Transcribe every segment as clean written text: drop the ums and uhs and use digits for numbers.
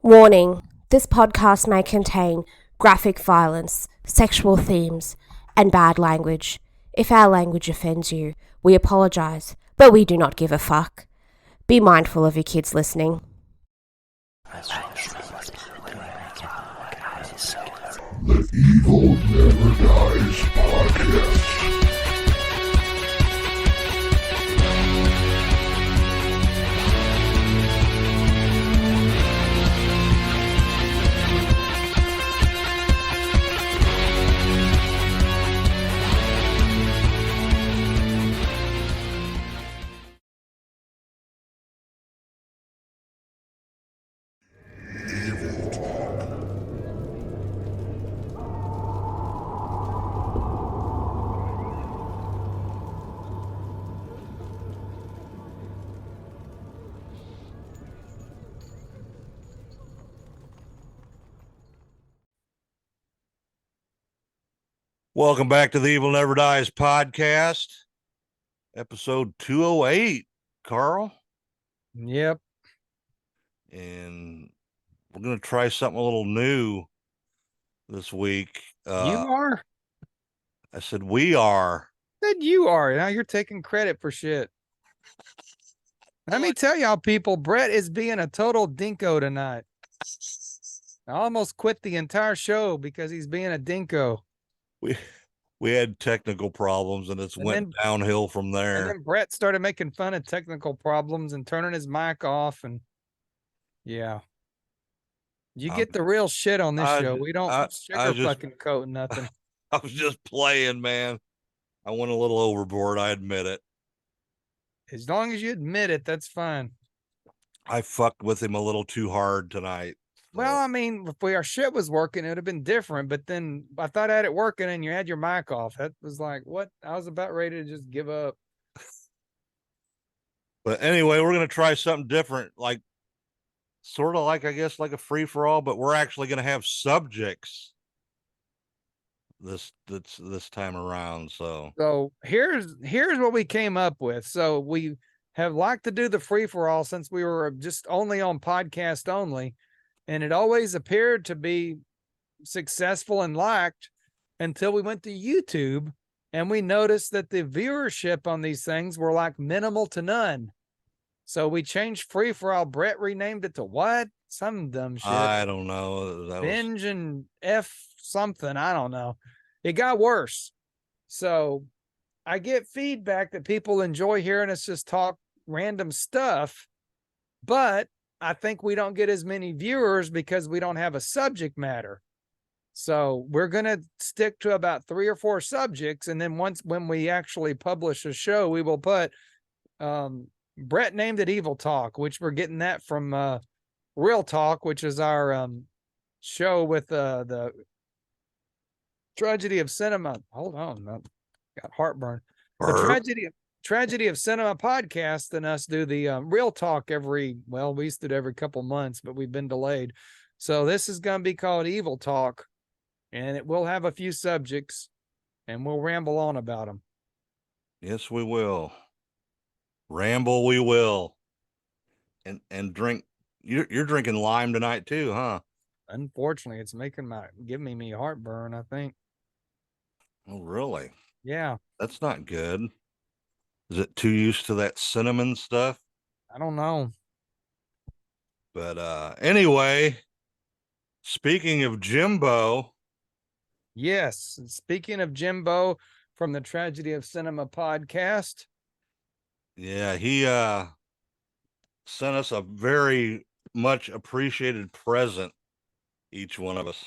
Warning: this podcast may contain graphic violence, sexual themes, and bad language. If our language offends you, we apologize, but we do not give a fuck. Be mindful of your kids listening. The Evil Never Dies podcast. Welcome back to the Evil Never Dies podcast, episode 208, Carl. Yep. And we're going to try something a little new this week. You are? I said we are. Said you are. Now you're taking credit for shit. Let me tell y'all, people, Brett is being a total dinko tonight. I almost quit the entire show because he's being a dinko. We had technical problems and went downhill from there. And then Brett started making fun of technical problems and turning his mic off. And yeah, you get the real shit on this show. We don't fucking coat nothing. I was just playing, man. I went a little overboard. I admit it. As long as you admit it, that's fine. I fucked with him a little too hard tonight. Well, I mean, if our shit was working, it would have been different. But then I thought I had it working and you had your mic off. That was like, what? I was about ready to just give up. But anyway, we're going to try something different, like sort of like, I guess, like a free for all, but we're actually going to have subjects this time around. So here's what we came up with. So we have liked to do the free for all since we were just only on podcast only. And it always appeared to be successful and liked until we went to YouTube and we noticed that the viewership on these things were like minimal to none. So we changed free for all. Brett renamed it to what? Some dumb shit. I don't know. Binge and F something. I don't know. It got worse. So I get feedback that people enjoy hearing us just talk random stuff, but I think we don't get as many viewers because we don't have a subject matter. So we're going to stick to about 3 or 4 subjects. And then when we actually publish a show, we will put, Brett named it Evil Talk, which we're getting that from, Real Talk, which is our, show with, the Tragedy of Cinema. Hold on. Got heartburn. The Tragedy of Cinema podcast, and us do the Real Talk we used to do every couple months, but we've been delayed. So this is going to be called Evil Talk, and it will have a few subjects, and we'll ramble on about them. Yes, we will. Ramble, we will. And drink. You're drinking lime tonight too, huh? Unfortunately, it's giving me heartburn, I think. Oh, really? Yeah. That's not good. Is it too used to that cinnamon stuff? I don't know. But anyway, speaking of Jimbo. Yes. Speaking of Jimbo from the Tragedy of Cinema podcast. Yeah, he sent us a very much appreciated present, each one of us.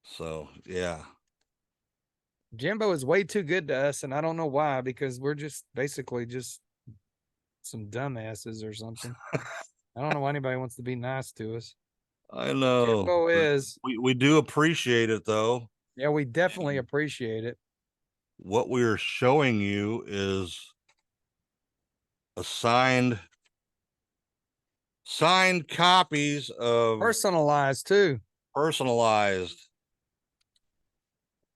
So, yeah. Jimbo is way too good to us, and I don't know why, because we're just basically just some dumbasses or something. I don't know why anybody wants to be nice to us. I know. Jimbo is. We do appreciate it, though. Yeah, we definitely appreciate it. What we're showing you is a signed copies of personalized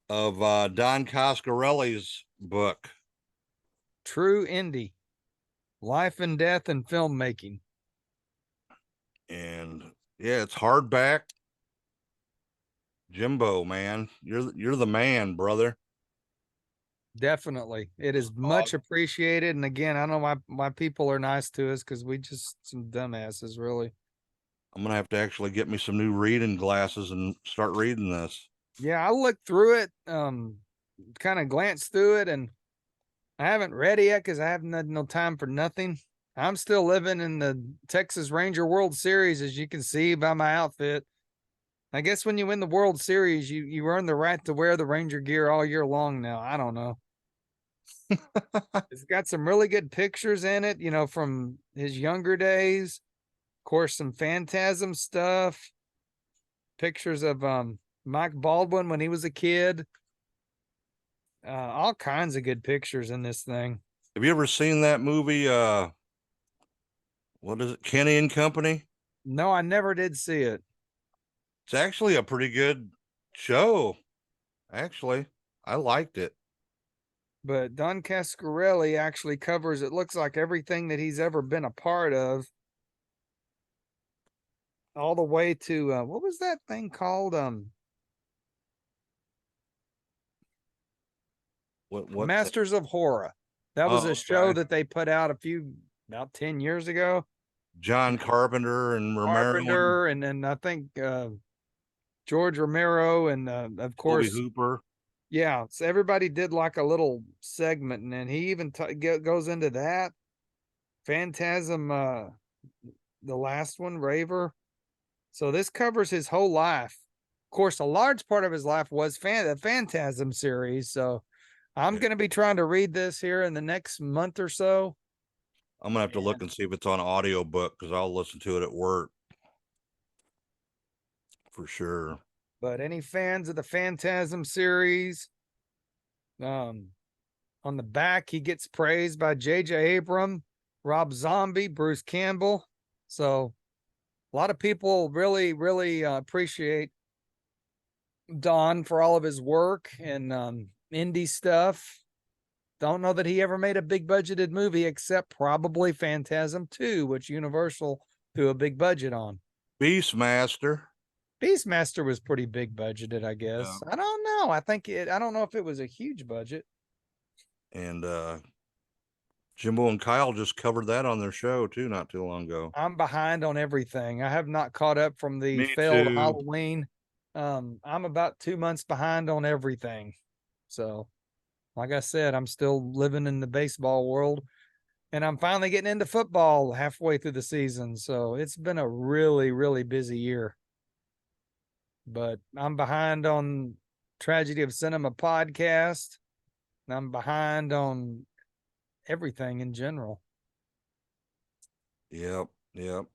of Don Coscarelli's book, True Indie: Life and Death in Filmmaking. And Yeah, it's hardback. Jimbo, man, you're the man, brother. Definitely. It is much appreciated. And again, I don't know why people are nice to us because we just some dumbasses, really. I'm gonna have to actually get me some new reading glasses and start reading this. Yeah, I looked through it, kind of glanced through it, and I haven't read it yet because I haven't had no time for nothing. I'm still living in the Texas Ranger World Series, as you can see by my outfit. I guess when you win the World Series, you earn the right to wear the Ranger gear all year long now. I don't know. It's got some really good pictures in it, from his younger days. Of course, some Phantasm stuff. Pictures of Mike Baldwin when he was a kid. All kinds of good pictures in this thing. Have you ever seen that movie? What is it? Kenny and Company? No, I never did see it. It's actually a pretty good show. Actually, I liked it. But Don Cascarelli actually covers, it looks like, everything that he's ever been a part of. All the way to, what was that thing called? What Masters of Horror. That was a show okay. that they put out about 10 years ago. John Carpenter and Romero Carpenter and I think George Romero and of Toby course Hooper. Yeah, so everybody did like a little segment, and then he even goes into that. Phantasm, the last one, Raver. So this covers his whole life. Of course, a large part of his life was the Phantasm series. So I'm going to be trying to read this here in the next month or so. I'm gonna have to look and see if it's on audiobook because I'll listen to it at work for sure. But any fans of the Phantasm series, on the back, he gets praised by J.J. Abrams, Rob Zombie, Bruce Campbell. So a lot of people really, really appreciate Don for all of his work and indie stuff. Don't know that he ever made a big budgeted movie except probably Phantasm 2, which Universal threw a big budget on. Beastmaster. Beastmaster was pretty big budgeted, I guess. Yeah. I don't know. I don't know if it was a huge budget. And Jimbo and Kyle just covered that on their show too, not too long ago. I'm behind on everything. I have not caught up from the Me failed too. Halloween. I'm about 2 months behind on everything. So, like I said, I'm still living in the baseball world, and I'm finally getting into football halfway through the season. So it's been a really, really busy year. But I'm behind on Tragedy of Cinema podcast. And I'm behind on everything in general. Yep.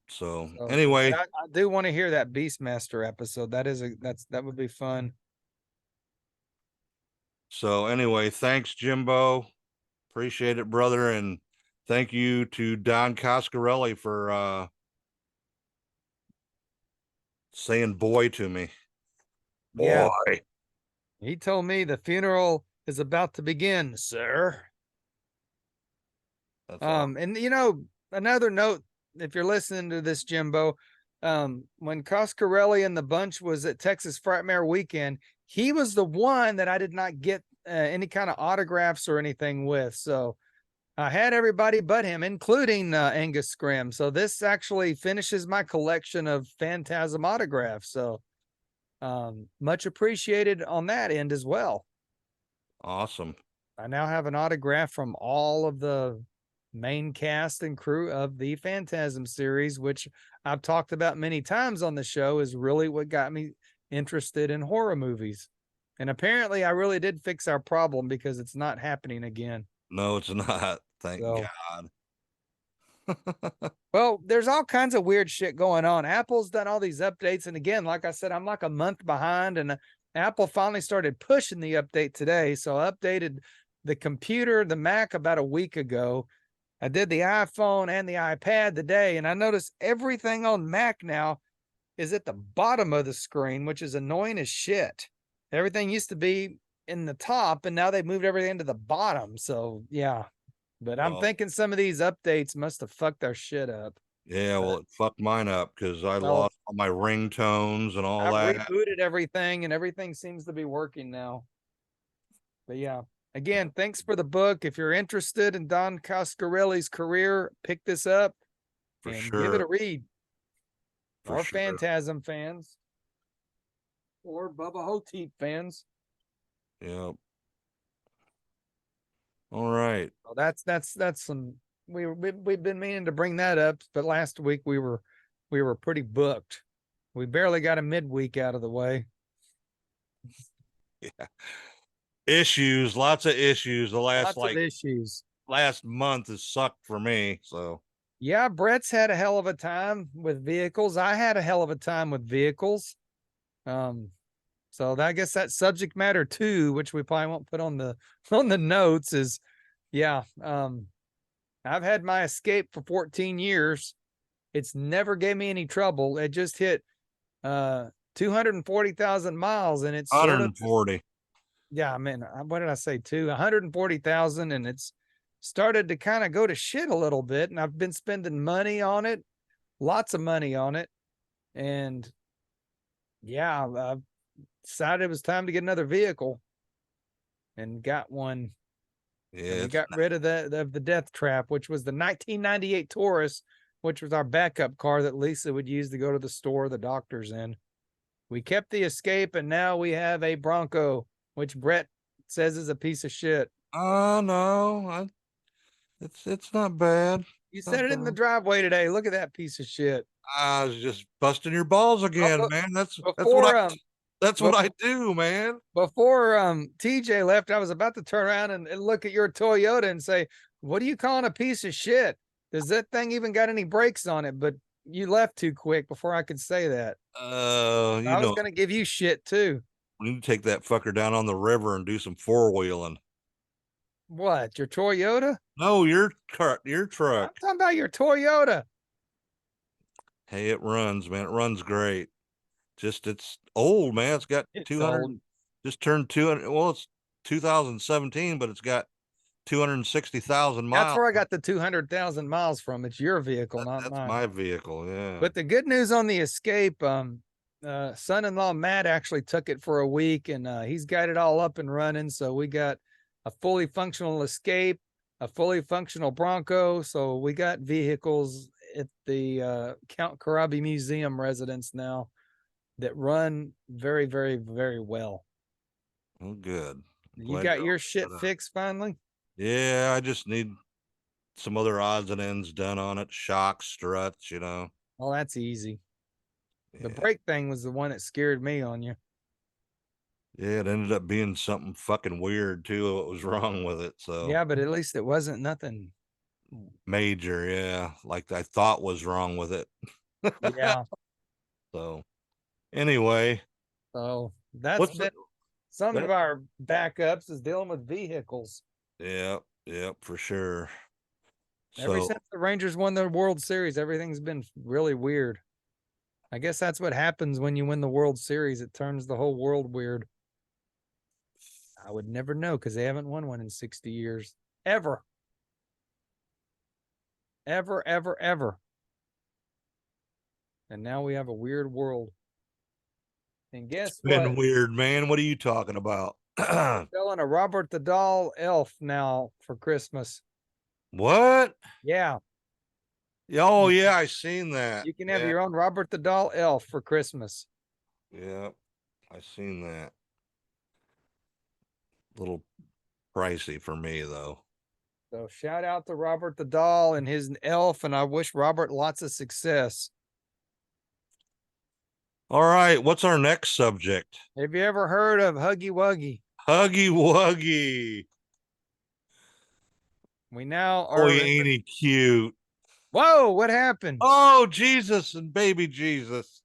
So anyway, I do want to hear that Beastmaster episode. That would be fun. So anyway, thanks, Jimbo. Appreciate it, brother, and thank you to Don Coscarelli for saying boy to me. Boy. Yeah. He told me the funeral is about to begin, sir. That's awesome. And another note, if you're listening to this, Jimbo, when Coscarelli and the bunch was at Texas Frightmare Weekend, he was the one that I did not get any kind of autographs or anything with. So I had everybody but him, including Angus Scrim. So this actually finishes my collection of Phantasm autographs. So much appreciated on that end as well. Awesome. I now have an autograph from all of the main cast and crew of the Phantasm series, which I've talked about many times on the show, is really what got me interested in horror movies. And apparently I really did fix our problem because it's not happening again. No, it's not. Thank God. Well, there's all kinds of weird shit going on. Apple's done all these updates. And again, like I said, I'm like a month behind, and Apple finally started pushing the update today. So I updated the computer, the Mac, about a week ago. I did the iPhone and the iPad today, and I noticed everything on Mac now is at the bottom of the screen, which is annoying as shit. Everything used to be in the top, and now they moved everything to the bottom. So yeah, but I'm thinking some of these updates must have fucked our shit up. Yeah, well, it fucked mine up because I Well, lost all my ringtones and all I've that. rebooted everything and everything seems to be working now. But yeah, again, thanks for the book. If you're interested in Don Coscarelli's career, pick this up For and give it sure. a read. For Or sure. Phantasm fans. Or Bubba Hotep fans. Yep. All right. Well, that's some we've been meaning to bring that up, but last week we were pretty booked. We barely got a midweek out of the way. Yeah. Issues, lots of issues. The last Lots of issues. last month has sucked for me. So Yeah, Brett's had a hell of a time with vehicles. I had a hell of a time with vehicles. So I guess that subject matter too, which we probably won't put on the notes, is yeah. I've had my Escape for 14 years. It's never gave me any trouble. It just hit 240,000 miles and it's sort of 140. yeah, I mean, what did I say? 140,000, and it's started to kind of go to shit a little bit. And I've been spending money on it, lots of money on it. And yeah, I decided it was time to get another vehicle and got one. Yeah. And we got rid of the Death Trap, which was the 1998 Taurus, which was our backup car that Lisa would use to go to the store, the doctors in. We kept the Escape, and now we have a Bronco, which Brett says is a piece of shit. No, it's not bad. You said it in the driveway today. Look at that piece of shit. I was just busting your balls again, Well, man. That's before what I do, man. before TJ left, I was about to turn around and look at your Toyota and say, "What are you calling a piece of shit? Does that thing even got any brakes on it?" But you left too quick before I could say that. You I was know, gonna give you shit too. we need to take that fucker down on the river and do some four-wheeling. What? Your Toyota? No, your truck. I'm talking about your Toyota. Hey, it runs, man. It runs great. Just it's old, man. It's got It's 200. old. Just turned 200. Well, it's 2017, but it's got 260,000 miles. That's where I got the 200,000 miles from. It's your vehicle, not That's mine. my vehicle. Yeah. But the good news on the Escape, son-in-law Matt actually took it for a week and he's got it all up and running. So we got a fully functional Escape, a fully functional Bronco. So we got vehicles at the Count Karabi Museum residence now that run very, very, very well. Oh, good. You got your shit fixed finally? Yeah, I just need some other odds and ends done on it. Shocks, struts, you know. Well, that's easy. Yeah. The brake thing was the one that scared me on you. Yeah, it ended up being something fucking weird too. What was wrong with it? So Yeah, but at least it wasn't nothing major. Yeah, like I thought was wrong with it. Yeah. So anyway, So that's been some of our backups is dealing with vehicles. Yeah, for sure. Ever since the Rangers won the World Series, everything's been really weird. I guess that's what happens when you win the World Series. It turns the whole world weird. I would never know because they haven't won one in 60 years. Ever. Ever, ever, ever. And now we have a weird world. And guess what? Been weird, man. What are you talking about? Selling a Robert the Doll elf now for Christmas. What? Yeah. Oh, yeah, I seen that. You can have your own Robert the Doll elf for Christmas. Yeah, I seen that. A little pricey for me, though. So shout out to Robert the Doll and his elf, and I wish Robert lots of success. All right, what's our next subject? Have you ever heard of Huggy Wuggy? Huggy Wuggy. We now are. Oh, ain't he cute? Whoa, what happened? Oh, Jesus and baby Jesus.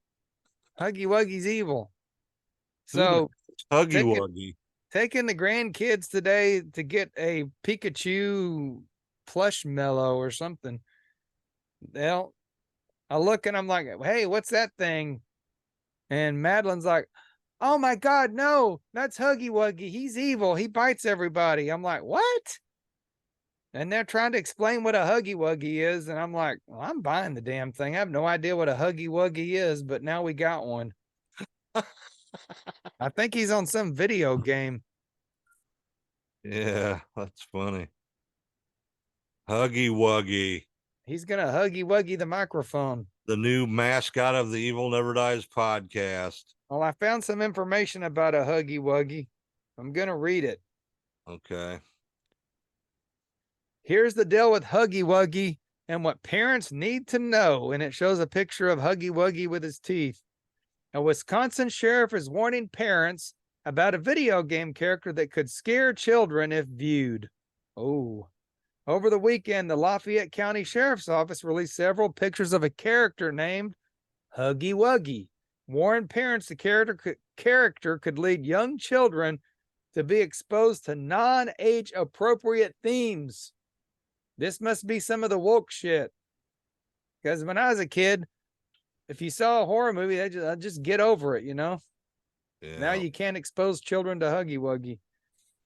Huggy Wuggy's evil. So Huggy Wuggy. Taking the grandkids today to get a Pikachu plush mellow or something. Well, I look and I'm like, hey, what's that thing? And Madeline's like, oh my God, no, that's Huggy Wuggy. He's evil. He bites everybody. I'm like, what? And they're trying to explain what a Huggy Wuggy is. And I'm like, well, I'm buying the damn thing. I have no idea what a Huggy Wuggy is, but now we got one. I think he's on some video game. Yeah, that's funny. Huggy Wuggy. He's going to Huggy Wuggy the microphone. The new mascot of the Evil Never Dies podcast. Well, I found some information about a Huggy Wuggy. I'm going to read it. Okay. Here's the deal with Huggy Wuggy and what parents need to know. And it shows a picture of Huggy Wuggy with his teeth. A Wisconsin sheriff is warning parents about a video game character that could scare children if viewed. Oh. Over the weekend, the Lafayette County Sheriff's Office released several pictures of a character named Huggy Wuggy. Warned parents the character could lead young children to be exposed to non-age appropriate themes. This must be some of the woke shit. Because when I was a kid, if you saw a horror movie, I'd just get over it, you know? Yeah. Now you can't expose children to Huggy Wuggy.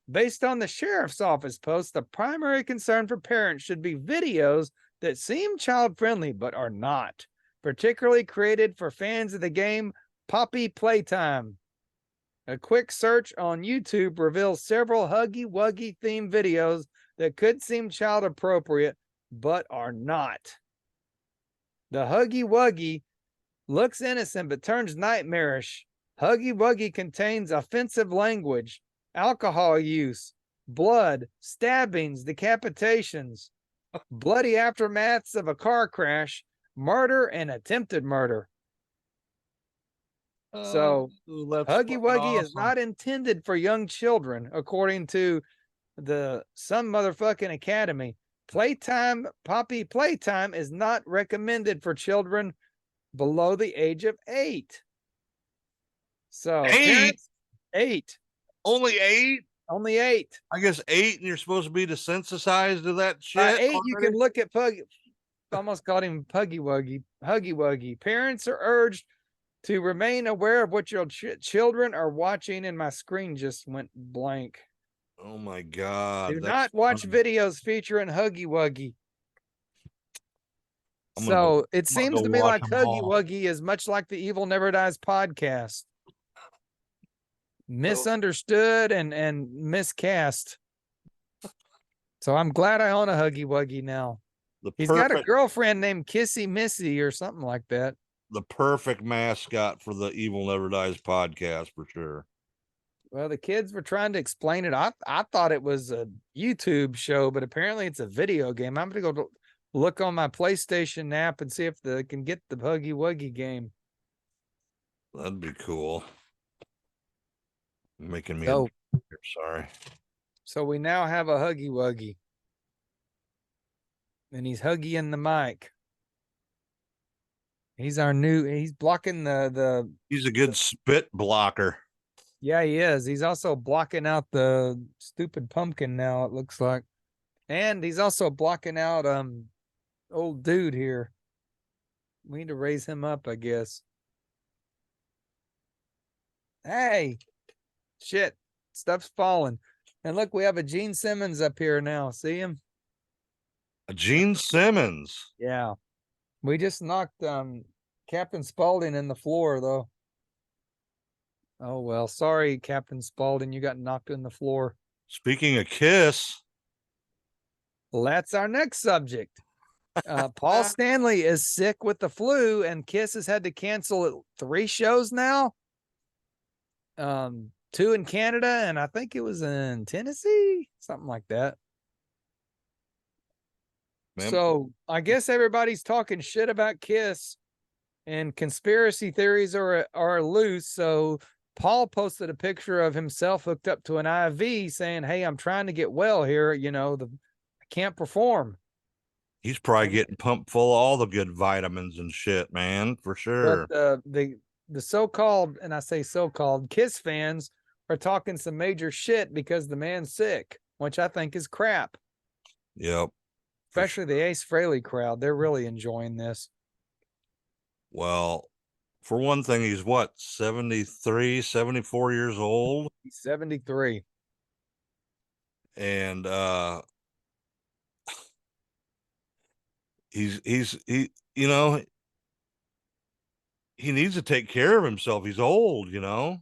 Based on the sheriff's office post, the primary concern for parents should be videos that seem child-friendly but are not, particularly created for fans of the game Poppy Playtime. A quick search on YouTube reveals several Huggy Wuggy themed videos that could seem child appropriate, but are not. The Huggy Wuggy looks innocent but turns nightmarish. Huggy Wuggy contains offensive language, alcohol use, blood, stabbings, decapitations, bloody aftermaths of a car crash, murder, and attempted murder. So, Huggy Wuggy is not intended for young children, according to the some motherfucking academy. Poppy Playtime is not recommended for children below the age of 8. So, 8? Parents, 8. Only 8? Only 8. I guess 8, and you're supposed to be desensitized to that shit. 8, you can look at Puggy. Almost called him Puggy Wuggy. Huggy Wuggy. Parents are urged to remain aware of what your children are watching, and my screen just went blank. Oh my God. Do not watch videos featuring Huggy Wuggy. So it seems to me like Huggy Wuggy is much like the Evil Never Dies podcast. Misunderstood and miscast. So I'm glad I own a Huggy Wuggy now. He's got a girlfriend named Kissy Missy or something like that. The perfect mascot for the Evil Never Dies podcast, for sure. Well, the kids were trying to explain it. I thought it was a YouTube show, but apparently it's a video game. I'm going to go look on my PlayStation app and see if they can get the Huggy Wuggy game. That'd be cool. Making me sorry. So we now have a Huggy Wuggy. And he's Huggy-ing the mic. He's blocking the He's a good spit blocker. Yeah, he is. He's also blocking out the stupid pumpkin now, it looks like. And he's also blocking out old dude here. We need to raise him up, I guess. Hey. Shit. Stuff's falling. And look, we have a Gene Simmons up here now. See him? A Gene Simmons. Yeah. We just knocked Captain Spaulding in the floor, though. Oh, well, sorry, Captain Spaulding, you got knocked in the floor. Speaking of Kiss. Well, that's our next subject. Paul Stanley is sick with the flu, and Kiss has had to cancel 3 shows now. 2 in Canada, and I think it was in Tennessee, something like that. So I guess everybody's talking shit about Kiss, and conspiracy theories are loose. So Paul posted a picture of himself hooked up to an IV saying, hey, I'm trying to get well here. You know, I can't perform. He's probably getting pumped full of all the good vitamins and shit, man, for sure. But the so-called, and I say so-called, Kiss fans are talking some major shit because the man's sick, which I think is crap. Yep. Especially the Ace Frehley crowd. They're really enjoying this. Well, for one thing, he's what, 73, 74 years old? He's 73. And he he needs to take care of himself. He's old, Well,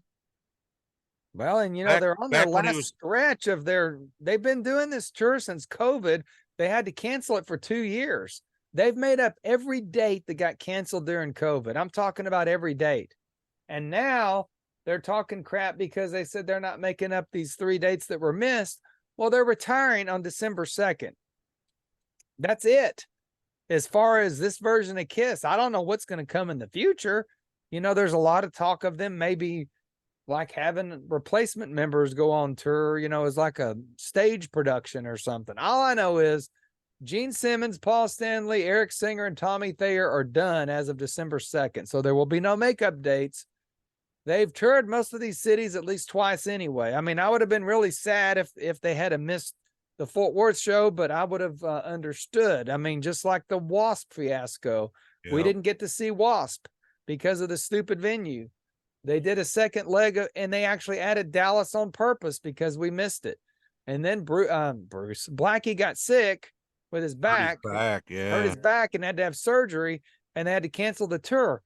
and Back they're on their back when he last was stretch of they've been doing this tour since COVID. They had to cancel it for 2 years. They've made up every date that got canceled during COVID. I'm talking about every date. And now they're talking crap because they said they're not making up these 3 dates that were missed. Well, they're retiring on December 2nd. That's it. As far as this version of Kiss, I don't know what's going to come in the future. There's a lot of talk of them maybe like having replacement members go on tour, as like a stage production or something. All I know is Gene Simmons, Paul Stanley, Eric Singer, and Tommy Thayer are done as of December 2nd. So there will be no makeup dates. They've toured most of these cities at least twice anyway. I mean, I would have been really sad if they had missed the Fort Worth show, but I would have understood. I mean, just like the Wasp fiasco, we didn't get to see Wasp because of the stupid venue. They did a second leg and they actually added Dallas on purpose because we missed it. And then Blackie got sick with his back, hurt his back and had to have surgery, and they had to cancel the tour.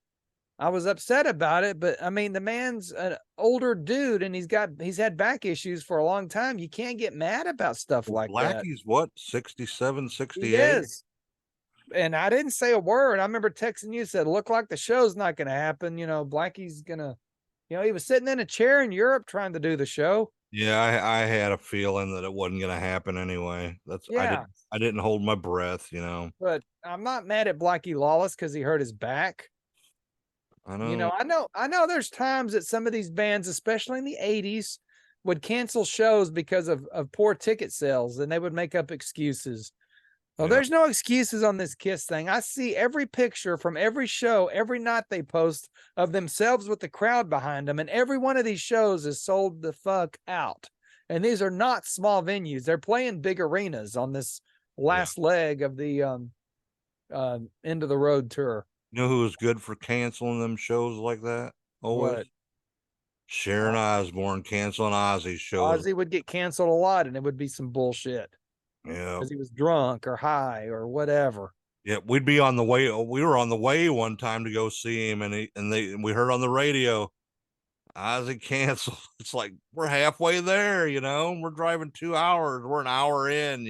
I was upset about it, but I mean, the man's an older dude and he's had back issues for a long time. You can't get mad about stuff like that. Blackie's what, 67, 68? He is. And I didn't say a word. I remember texting you, said, look like the show's not going to happen. Blackie's going to, he was sitting in a chair in Europe trying to do the show. Yeah, I had a feeling that it wasn't going to happen anyway. I didn't hold my breath, But I'm not mad at Blackie Lawless because he hurt his back. I know. I know there's times that some of these bands, especially in the 80s, would cancel shows because of poor ticket sales, and they would make up excuses. Well, there's no excuses on this Kiss thing. I see every picture from every show, every night they post of themselves with the crowd behind them, and every one of these shows is sold the fuck out. And these are not small venues. They're playing big arenas on this last leg of the end of the road tour. You know who was good for canceling them shows like that? Always? What? Sharon Osbourne canceling Ozzy's shows. Ozzy would get canceled a lot, and it would be some bullshit. Yeah. Because he was drunk or high or whatever. Yeah, we'd be on the way. We were on the way one time to go see him, and we heard on the radio, Ozzy canceled. It's like, we're halfway there, we're driving 2 hours. We're an hour in,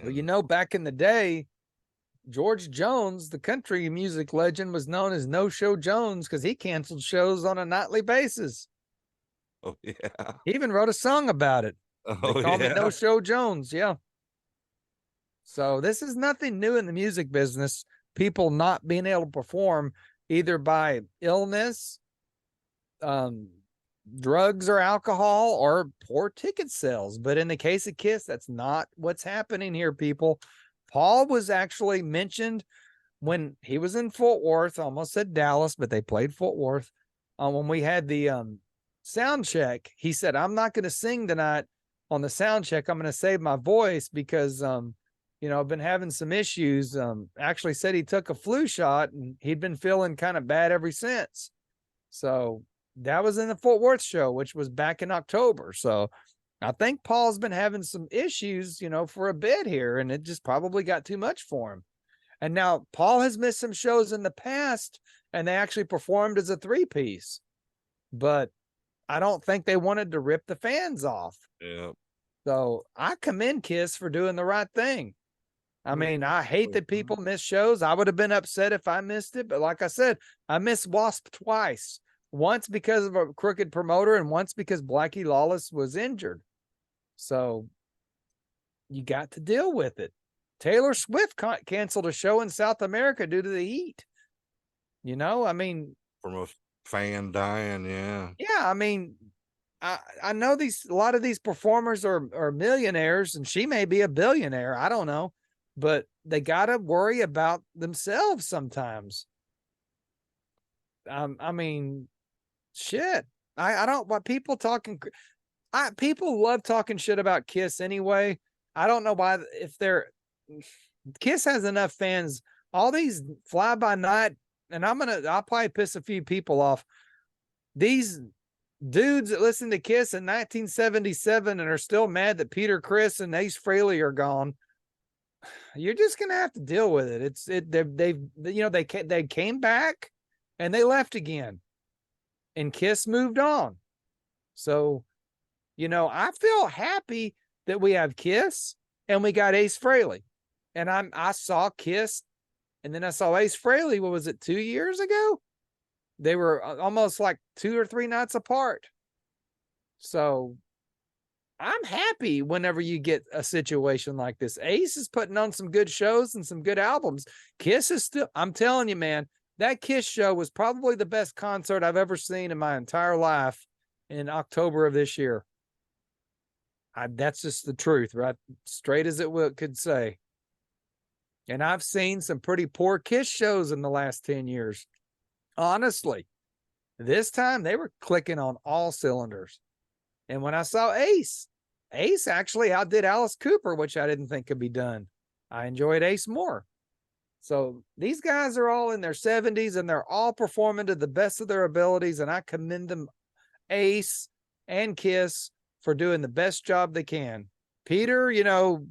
Well, back in the day, George Jones, the country music legend, was known as No Show Jones because he canceled shows on a nightly basis. Oh, yeah. He even wrote a song about it. They call me No Show Jones. Yeah. So this is nothing new in the music business. People not being able to perform either by illness, drugs or alcohol, or poor ticket sales. But in the case of Kiss, that's not what's happening here, people. Paul was actually mentioned when he was in Fort Worth. I almost said Dallas, but they played Fort Worth. When we had the sound check, he said, I'm not going to sing tonight on the sound check. I'm going to save my voice because, I've been having some issues. Actually said he took a flu shot and he'd been feeling kind of bad ever since. So that was in the Fort Worth show, which was back in October. So I think Paul's been having some issues, for a bit here, and it just probably got too much for him. And now Paul has missed some shows in the past, and they actually performed as a 3-piece. But I don't think they wanted to rip the fans off. Yeah. So I commend Kiss for doing the right thing. I mean, I hate that people miss shows. I would have been upset if I missed it. But like I said, I missed Wasp twice. Once because of a crooked promoter and once because Blackie Lawless was injured. So you got to deal with it. Taylor Swift canceled a show in South America due to the heat. I mean, from a fan dying. Yeah. Yeah. I mean, I know a lot of these performers are millionaires, and she may be a billionaire. I don't know, but they got to worry about themselves sometimes. I mean, shit. I don't want people talking. People love talking shit about Kiss anyway. I don't know why. Kiss has enough fans. All these fly by night, and I'll probably piss a few people off. These dudes that listen to Kiss in 1977 and are still mad that Peter Criss and Ace Frehley are gone. you're just gonna have to deal with it. They came back and they left again, and Kiss moved on. So, I feel happy that we have Kiss and we got Ace Frehley, and I saw Kiss, and then I saw Ace Frehley. What was it, 2 years ago? They were almost like 2 or 3 nights apart. So I'm happy whenever you get a situation like this. Ace is putting on some good shows and some good albums. Kiss is still, I'm telling you, man, that Kiss show was probably the best concert I've ever seen in my entire life in October of this year. That's just the truth, right? Straight as it could say. And I've seen some pretty poor Kiss shows in the last 10 years. Honestly, this time they were clicking on all cylinders. And when I saw Ace actually outdid Alice Cooper, which I didn't think could be done. I enjoyed Ace more. So these guys are all in their 70s and they're all performing to the best of their abilities. And I commend them, Ace and Kiss, for doing the best job they can. Peter,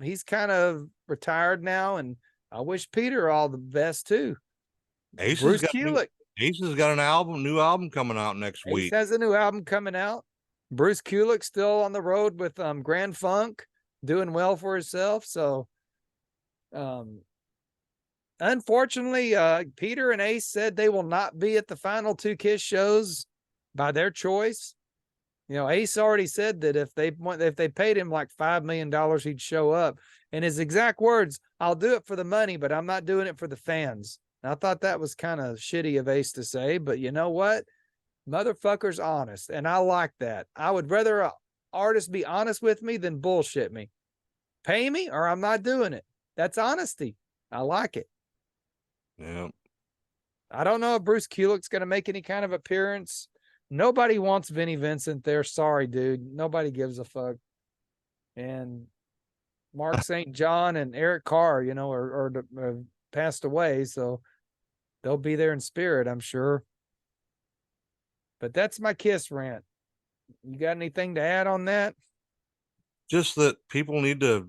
he's kind of retired now, and I wish Peter all the best too. Bruce Kulick. Ace has got an new album coming out next week. Ace has a new album coming out. Bruce Kulick still on the road with Grand Funk, doing well for himself. So, unfortunately, Peter and Ace said they will not be at the final 2 Kiss shows by their choice. Ace already said that if they paid him like $5 million, he'd show up. And his exact words, "I'll do it for the money, but I'm not doing it for the fans." And I thought that was kind of shitty of Ace to say, but you know what? Motherfucker's honest, and I like that. I would rather an artist be honest with me than bullshit me. Pay me or I'm not doing it. That's honesty. I like it. Yeah. I don't know if Bruce Kulick's going to make any kind of appearance. Nobody wants Vinnie Vincent there. Sorry, dude. Nobody gives a fuck. And Mark St. John and Eric Carr, are passed away, so they'll be there in spirit, I'm sure. But that's my Kiss rant. You got anything to add on that? Just that people need to,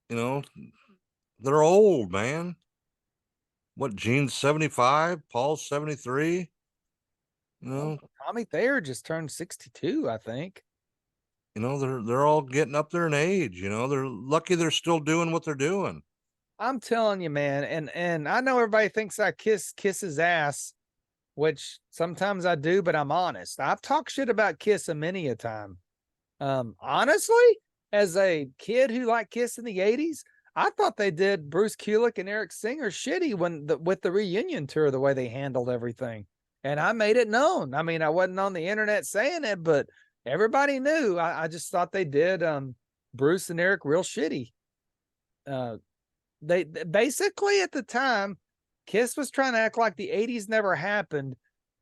they're old, man. What, Gene's 75, Paul's 73. Tommy Thayer just turned 62, I think. They're all getting up there in age. They're lucky they're still doing what they're doing. I'm telling you, man, and I know everybody thinks I kiss his ass, which sometimes I do, but I'm honest. I've talked shit about Kiss many a time. Honestly, as a kid who liked Kiss in the 80s, I thought they did Bruce Kulick and Eric Singer shitty with the reunion tour, the way they handled everything. And I made it known. I mean, I wasn't on the internet saying it, but everybody knew. I just thought they did Bruce and Eric real shitty. They basically, at the time, Kiss was trying to act like the 80s never happened,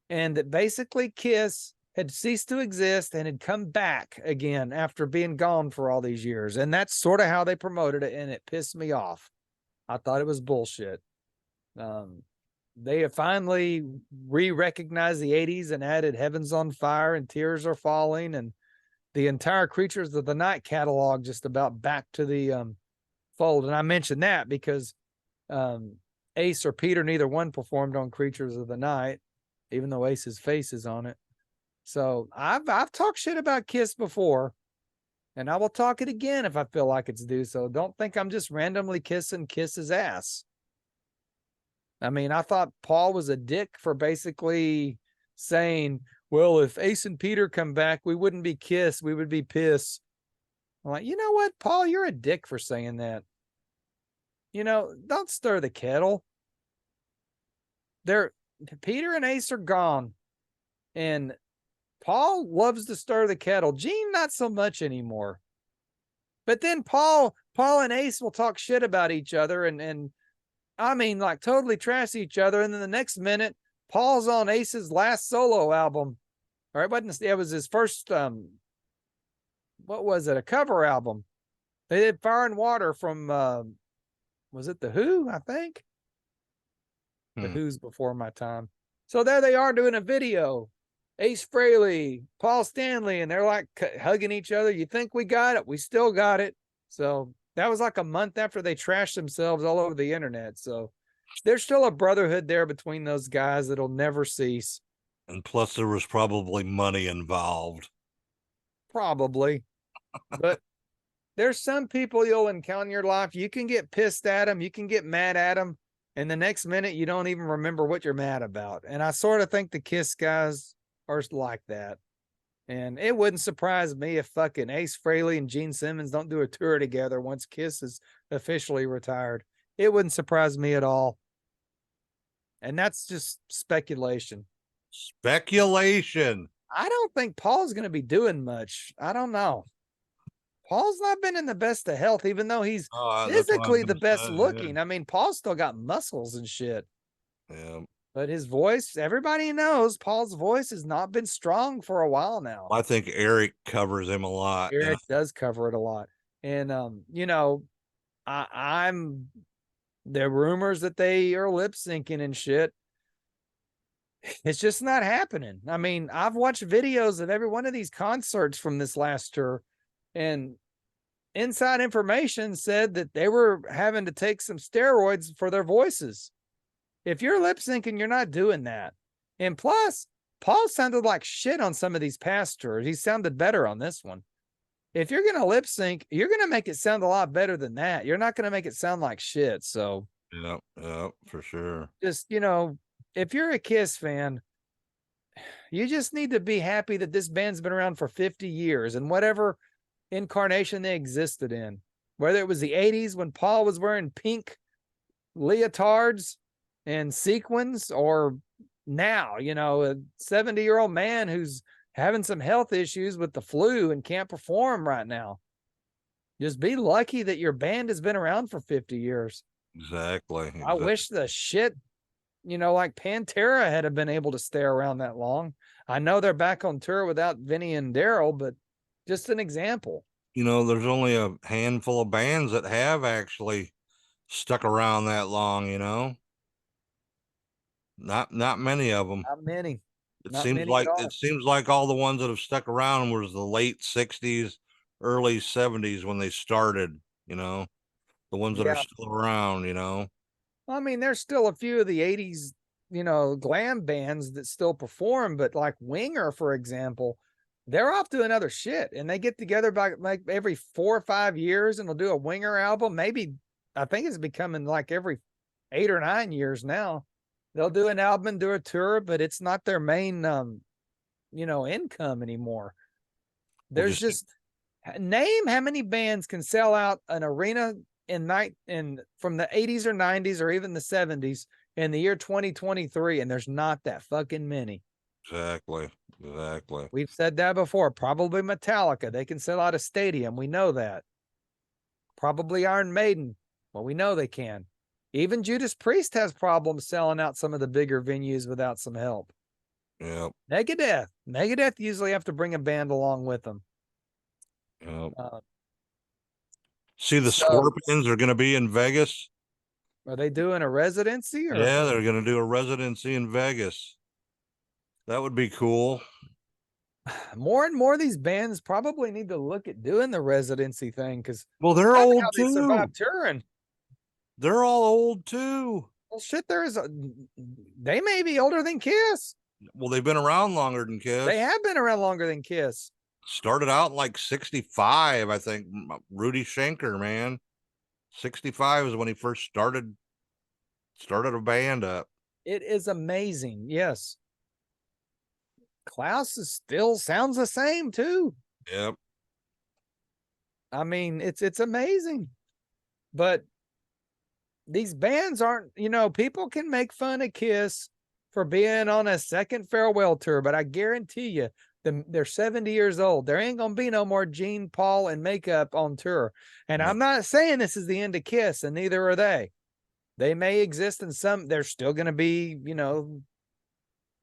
and that basically Kiss had ceased to exist and had come back again after being gone for all these years. And that's sort of how they promoted it, and it pissed me off. I thought it was bullshit. They have finally re-recognized the 80s and added Heaven's on Fire and Tears Are Falling, and the entire Creatures of the Night catalog just about back to the fold. And I mentioned that because Ace or Peter, neither one performed on Creatures of the Night, even though Ace's face is on it. So I've talked shit about Kiss before, and I will talk it again if I feel like it's due. So don't think I'm just randomly kissing Kiss's ass. I mean, I thought Paul was a dick for basically saying, well, if Ace and Peter come back, we wouldn't be Kiss, we would be Piss. I'm like, you know what, Paul, you're a dick for saying that. Don't stir the kettle. Peter and Ace are gone, and Paul loves to stir the kettle. Gene, not so much anymore. But then Paul and Ace will talk shit about each other and I mean, like totally trash each other. And then the next minute, Paul's on Ace's last solo album. Or it was his first, what was it? A cover album. They did Fire and Water from, was it The Who, I think? The Who's before my time. So there they are doing a video. Ace Frehley, Paul Stanley, and they're like hugging each other. You think we got it? We still got it. So That was like a month after they trashed themselves all over the internet. So there's still a brotherhood there between those guys that'll never cease. And plus, there was probably money involved. Probably. But there's some people you'll encounter in your life. You can get pissed at them. You can get mad at them. And the next minute, you don't even remember what you're mad about. And I sort of think the Kiss guys are like that. And it wouldn't surprise me if fucking Ace Frehley and Gene Simmons don't do a tour together once Kiss is officially retired. It wouldn't surprise me at all. And that's just speculation. Speculation. I don't think Paul's going to be doing much. I don't know. Paul's not been in the best of health, even though he's physically the best looking. Yeah. I mean, Paul's still got muscles and shit. Yeah. But his voice, everybody knows Paul's voice has not been strong for a while now. I think Eric covers him a lot. Eric does cover it a lot. And, I'm there are rumors that they are lip syncing and shit. It's just not happening. I mean, I've watched videos of every one of these concerts from this last tour, and inside information said that they were having to take some steroids for their voices. If you're lip syncing, you're not doing that. And plus, Paul sounded like shit on some of these past tours. He sounded better on this one. If you're going to lip sync, you're going to make it sound a lot better than that. You're not going to make it sound like shit. So, yeah, for sure. Just, if you're a Kiss fan, you just need to be happy that this band's been around for 50 years and whatever incarnation they existed in, whether it was the 80s when Paul was wearing pink leotards and sequins, or now, a 70-year-old man who's having some health issues with the flu and can't perform right now. Just be lucky that your band has been around for 50 years. Exactly. I wish the shit, like Pantera had been able to stay around that long. I know they're back on tour without Vinny and Daryl, but just an example. There's only a handful of bands that have actually stuck around that long, Not many of them. Not many. It seems like all the ones that have stuck around was the late 60s, early 70s when they started, the ones that are still around, I mean, there's still a few of the 80s, glam bands that still perform, but like Winger, for example, they're off doing other shit, and they get together by like every 4 or 5 years and they'll do a Winger album. Maybe, I think it's becoming like every 8 or 9 years now. They'll do an album and do a tour, but it's not their main, income anymore. There's just name how many bands can sell out an arena in from the 80s or 90s or even the 70s in the year 2023, and there's not that fucking many. Exactly. We've said that before. Probably Metallica. They can sell out a stadium. We know that. Probably Iron Maiden. Well, we know they can. Even Judas Priest has problems selling out some of the bigger venues without some help. Yep. Megadeth usually have to bring a band along with them. Yep. See, the Scorpions are going to be in Vegas. Are they doing a residency? Yeah, they're going to do a residency in Vegas. That would be cool. More and more of these bands probably need to look at doing the residency thing, because they're old too. They survive touring. They're all old too. Well, shit, they may be older than Kiss. Well, they've been around longer than Kiss. They have been around longer than Kiss. Started out like 65, I think. Rudy Schenker, man. 65 is when he first started a band up. It is amazing. Yes. Klaus still sounds the same too. Yep. I mean, it's amazing. But these bands aren't, people can make fun of Kiss for being on a second farewell tour, but I guarantee you, they're 70 years old. There ain't going to be no more Gene, Paul, and makeup on tour. And I'm not saying this is the end of Kiss, and neither are they. They may exist in they're still going to be,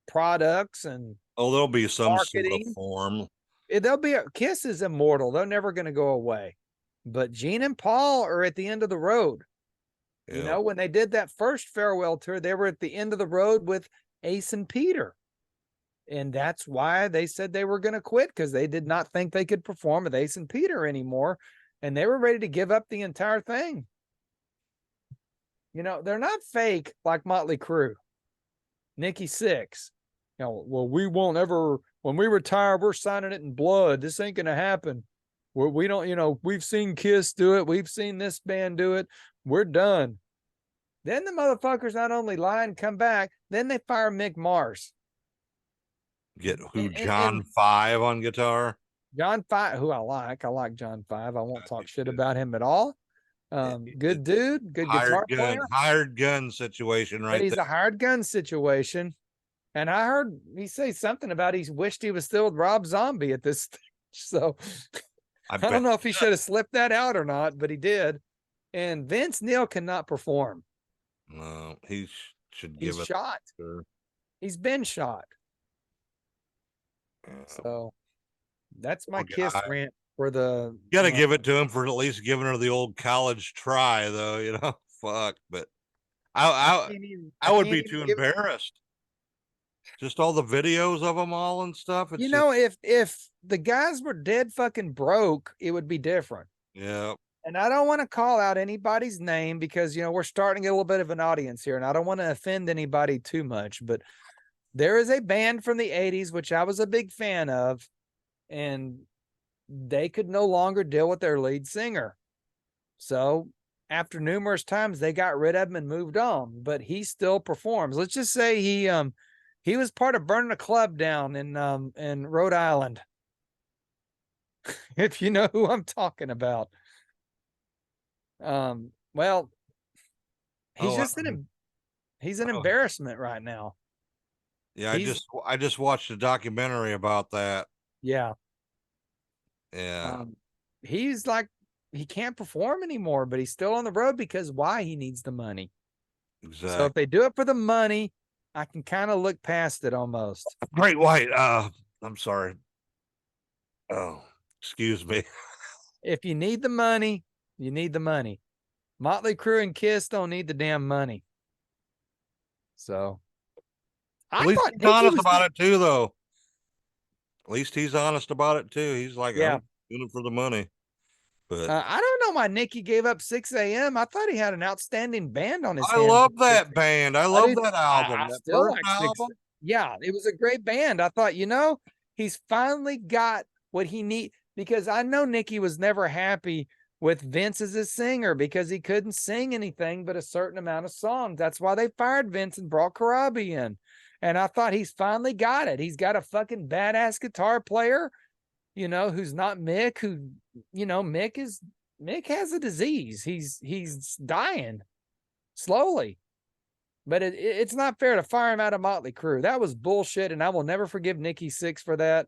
products and there'll be some marketing. sort of form. Kiss is immortal. They're never going to go away. But Gene and Paul are at the end of the road. Yeah. When they did that first farewell tour, they were at the end of the road with Ace and Peter. And that's why they said they were going to quit, because they did not think they could perform with Ace and Peter anymore. and they were ready to give up the entire thing. You know, they're not fake like Motley Crue, Nikki Sixx. You know, well, we won't ever, when we retire, we're signing it in blood. This ain't going to happen. We don't, you know, we've seen Kiss do it. We've seen this band do it. We're done. Then the motherfuckers not only lie and come back, then they fire Mick Mars. Get who? And John Five on guitar. John Five, who I like John Five. I won't talk shit about him at all. Good dude, good guitar player. Hired gun situation, right? But he's a hired gun situation. And I heard he say something about he wished he was still with Rob Zombie at this stage. So I don't know if he should have slipped that out or not, but he did. And Vince Neil cannot perform. No, he should give He's shot. He's been shot. So that's my Kiss rant for the. You gotta give it to him for at least giving her the old college try, though. You know, fuck. But I would be too embarrassed. Just all the videos of them all and stuff. You know, if the guys were dead fucking broke, it would be different. Yeah. And I don't want to call out anybody's name because, you know, we're starting to get a little bit of an audience here, and I don't want to offend anybody too much, but there is a band from the 80s, which I was a big fan of, and they could no longer deal with their lead singer. So after numerous times, they got rid of him and moved on, but he still performs. Let's just say he was part of burning a club down in Rhode Island. If you know who I'm talking about. Well, he's he's an embarrassment right now. Yeah, I just watched a documentary about that. Yeah. Yeah. He's like, he can't perform anymore, but he's still on the road because why? He needs the money. Exactly. So if they do it for the money, I can kind of look past it almost. Great White. I'm sorry. Oh, excuse me. If you need the money, you need the money. Motley Crue and Kiss don't need the damn money. So at least he's honest about it too, though. At least he's honest about it too. He's like, yeah, I'm doing it for the money. But I don't know why Nikki gave up 6 a.m. I thought he had an outstanding band on his hands. I love that band. I love that album. I that still first like album. Yeah, it was a great band. I thought, you know, he's finally got what he needs, because I know Nikki was never happy with Vince as a singer because he couldn't sing anything but a certain amount of songs. That's why they fired Vince and brought Karabi in. And I thought he's finally got it. He's got a fucking badass guitar player, you know, who's not Mick, who, you know, Mick has a disease. He's dying slowly. But it's not fair to fire him out of Motley Crue. That was bullshit, and I will never forgive Nikki Sixx for that.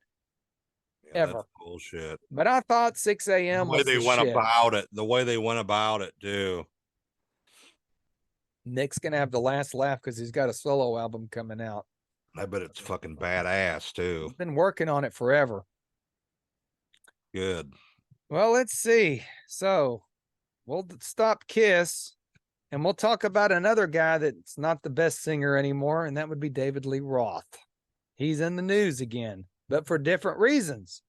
Yeah, ever. that's bullshit. But I thought 6 a.m. was the way they went about it, too. Nick's gonna have the last laugh because he's got a solo album coming out. I bet it's fucking badass, too. He's been working on it forever. Good. Well, let's see. So we'll stop Kiss, and we'll talk about another guy that's not the best singer anymore, and that would be David Lee Roth. He's in the news again, but for different reasons.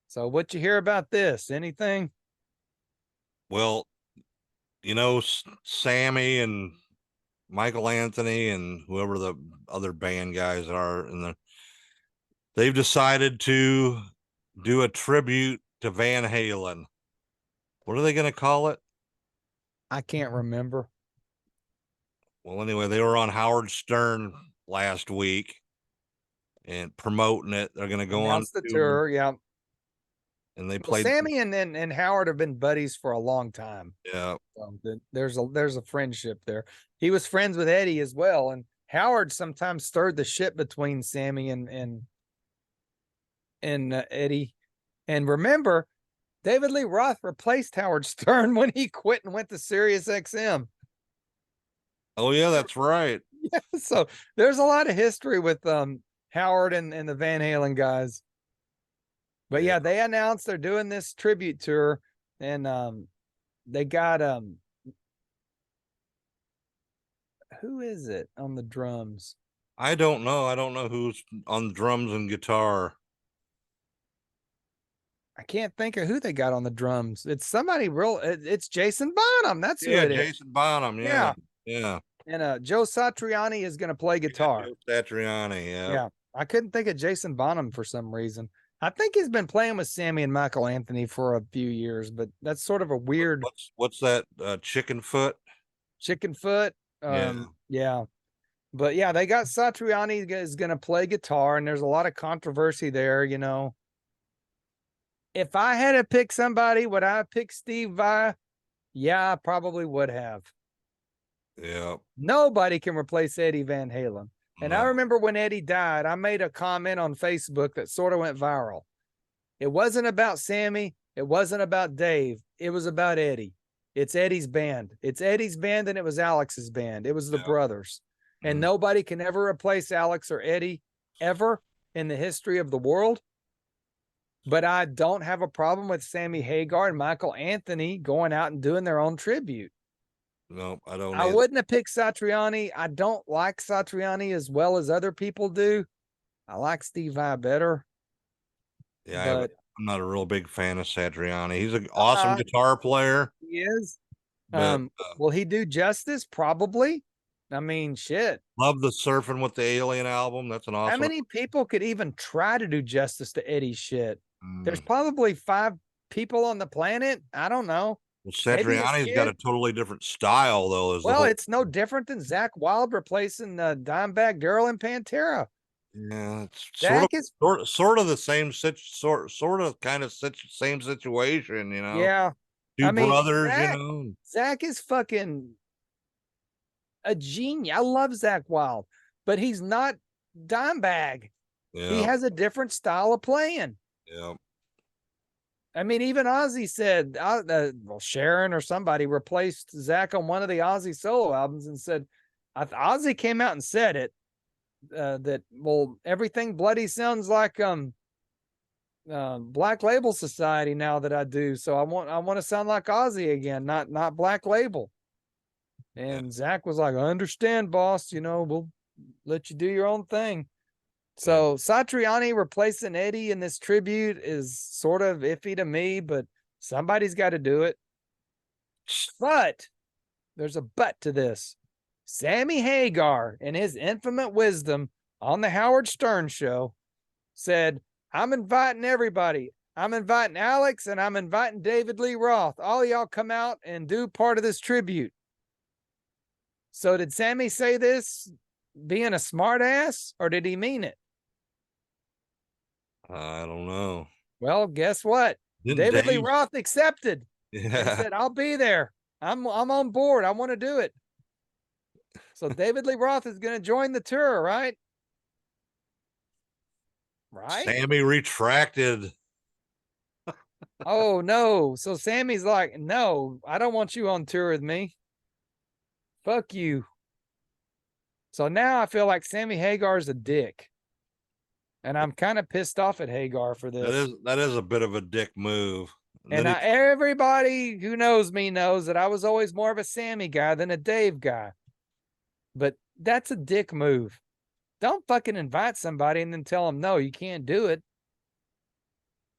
So what you hear about this? Anything? Well, you know, Sammy and Michael Anthony and whoever the other band guys are, and they've decided to do a tribute to Van Halen. What are they going to call it? I can't remember. Well, anyway, they were on Howard Stern last week and promoting it. They're going to go on the tour, yeah. And they played. Sammy and Howard have been buddies for a long time. Yeah. There's a friendship there. He was friends with Eddie as well, and Howard sometimes stirred the shit between Sammy and Eddie. And remember, David Lee Roth replaced Howard Stern when he quit and went to Sirius XM. Oh yeah, that's right. Yeah, so there's a lot of history with Howard and the Van Halen guys. But yeah, they announced they're doing this tribute tour, and they got who is it on the drums? I don't know. I don't know who's on drums and guitar. I can't think of who they got on the drums. It's somebody real. It's Jason Bonham. That's who Yeah, it is. Jason Bonham. Yeah. Yeah. And Joe Satriani is going to play guitar. Joe Satriani. Yeah. Yeah. I couldn't think of Jason Bonham for some reason. I think he's been playing with Sammy and Michael Anthony for a few years, but that's sort of a weird What's that? Chicken foot. chicken foot. Yeah. But yeah, they got Satriani is going to play guitar, and there's a lot of controversy there. You know, if I had to pick somebody, would I pick Steve Vai? Yeah, I probably would have. Yeah. Nobody can replace Eddie Van Halen. And I No. remember when Eddie died, I made a comment on Facebook that sort of went viral. It wasn't about Sammy. It wasn't about Dave. It was about Eddie. It's Eddie's band. It's Eddie's band, and it was Alex's band. It was the brothers. And nobody can ever replace Alex or Eddie ever in the history of the world. But I don't have a problem with Sammy Hagar and Michael Anthony going out and doing their own tribute. No, I don't. I wouldn't have picked Satriani. I don't like Satriani as well as other people do. I like Steve Vai better. Yeah, but I'm not a real big fan of Satriani. He's an awesome guitar player. He is. But, Will he do justice? Probably. I mean, shit. Love the Surfing with the Alien album. That's an awesome. How many people could even try to do justice to Eddie's shit? There's probably 5 people on the planet. I don't know. Well, Satriani's got a totally different style, though. Well, it's no different than Zakk Wylde replacing Dimebag Darrell and Pantera. Yeah, it's sort of the same same situation, you know. Yeah, Two brothers, you know. Zakk is fucking a genius. I love Zakk Wylde, but he's not Dimebag. Yeah. He has a different style of playing. Yeah. I mean, even Ozzy said, Sharon or somebody replaced Zakk on one of the Ozzy solo albums and said, Ozzy came out and said it, that, well, everything bloody sounds like Black Label Society now that I do. So I want to sound like Ozzy again, not Black Label. And Zakk was like, I understand, boss, you know, we'll let you do your own thing. So Satriani replacing Eddie in this tribute is sort of iffy to me, but somebody's got to do it. But there's a but to this. Sammy Hagar, in his infinite wisdom on the Howard Stern show, said, I'm inviting everybody. I'm inviting Alex and I'm inviting David Lee Roth. All y'all come out and do part of this tribute. So did Sammy say this being a smart ass, or did he mean it? I don't know. Well, guess what? David Lee Roth accepted. Yeah. He said, I'll be there. I'm on board. I want to do it. So David Lee Roth is going to join the tour, right? Right? Sammy retracted. Oh, no. So Sammy's like, no, I don't want you on tour with me. Fuck you. So now I feel like Sammy Hagar's a dick. And I'm kind of pissed off at Hagar for this. That is a bit of a dick move. And everybody who knows me knows that I was always more of a Sammy guy than a Dave guy. But that's a dick move. Don't fucking invite somebody and then tell them, no, you can't do it.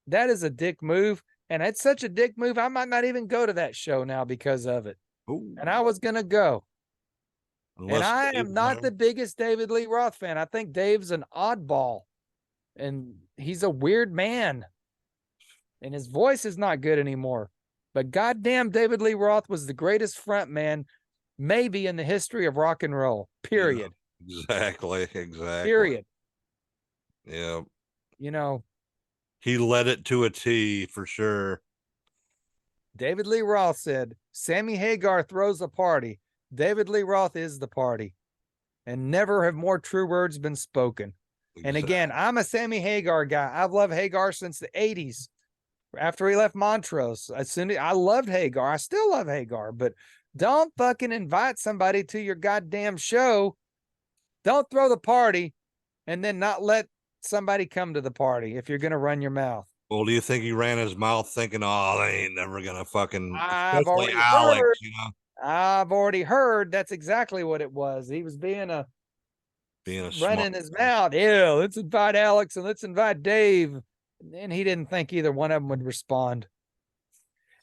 That is a dick move. And it's such a dick move, I might not even go to that show now because of it. Ooh. And I was going to go. Unless and I Dave am not knows. the biggest David Lee Roth fan. I think Dave's an oddball. And he's a weird man. And his voice is not good anymore. But goddamn, David Lee Roth was the greatest front man maybe in the history of rock and roll. Period. Yeah, exactly. Period. Yeah. You know, He led it to a T for sure. David Lee Roth said, Sammy Hagar throws a party. David Lee Roth is the party. And never have more true words been spoken. And again, I'm a Sammy Hagar guy. I've loved Hagar since the 80s. After he left Montrose, I loved Hagar. I still love Hagar, but don't fucking invite somebody to your goddamn show. Don't throw the party and then not let somebody come to the party if you're going to run your mouth. Well, do you think he ran his mouth thinking, oh, they ain't never going to fucking, I've especially already Alex, heard. you know? I've already heard that's exactly what it was. He was being Being a running smart his mouth. Yeah, let's invite Alex and let's invite Dave. And he didn't think either one of them would respond.